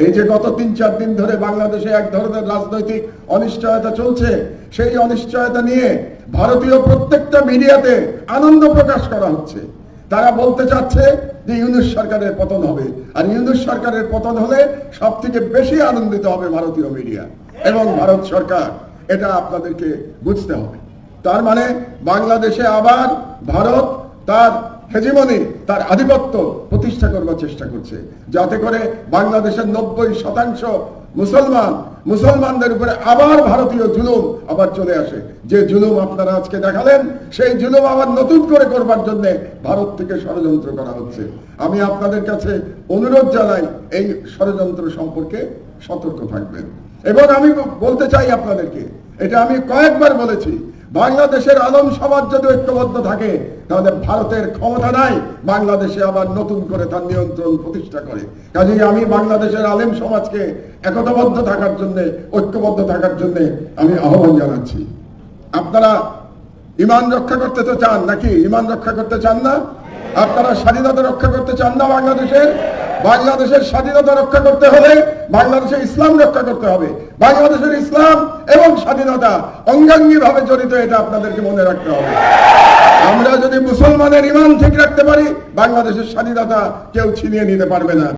এই যে গত ৩-৪ দিন ধরে বাংলাদেশে এক ধরনের রাজনৈতিক অনিশ্চয়তা চলছে, সেই অনিশ্চয়তা নিয়ে ভারতীয় প্রত্যেকটা মিডিয়াতে আনন্দ প্রকাশ করা হচ্ছে। তারা বলতে চাচ্ছে যে ইউনূস সরকারের পতন হবে, আর ইউনূস সরকারের পতন হলে সব থেকে বেশি আনন্দিত হবে ভারতীয় মিডিয়া এবং ভারত সরকার। এটা আপনাদেরকে বুঝতে হবে। তার মানে বাংলাদেশে আবার ভারত তার হেজিমনি, তার আধিপত্য প্রতিষ্ঠা করবার চেষ্টা করছে, যাতে করে বাংলাদেশের 90% মুসলমানদের উপরে আবার ভারতীয় জুলুম আবার চলে আসে। যে জুলুম আপনারা আজকে দেখালেন, সেই জুলুম আবার নতুন করে করবার জন্য ভারত থেকে ষড়যন্ত্র করা হচ্ছে। আমি আপনাদের কাছে অনুরোধ জানাই, এই ষড়যন্ত্র সম্পর্কে সতর্ক থাকবেন। এবং আমি বলতে চাই আপনাদেরকে, এটা আমি কয়েকবার বলেছি, বাংলাদেশের আলম সমাজ যদি ঐক্যবদ্ধ থাকে, তাহলে ভারতের ক্ষমতা নাই বাংলাদেশে আবার নতুন করে তার নিয়ন্ত্রণ প্রতিষ্ঠা করে। কাজেই আমি বাংলাদেশের আলেম সমাজকে একতাবদ্ধ থাকার জন্য, ঐক্যবদ্ধ থাকার জন্য আমি আহ্বান জানাচ্ছি। আপনারা ঈমান রক্ষা করতে তো চান নাকি? ঈমান রক্ষা করতে চান না? আপনারা স্বাধীনতা রক্ষা করতে চান না? বাংলাদেশের স্বাধীনতা রক্ষা করতে হলে বাংলাদেশের ইসলাম রক্ষা করতে হবে। বাংলাদেশের ইসলাম এবং স্বাধীনতা অঙ্গাঙ্গী ভাবে জড়িত, এটা আপনাদেরকে মনে রাখতে হবে। আমরা যদি মুসলমানের ঈমান ঠিক রাখতে পারি, বাংলাদেশের স্বাধীনতা কেউ ছিনিয়ে নিতে পারবে না।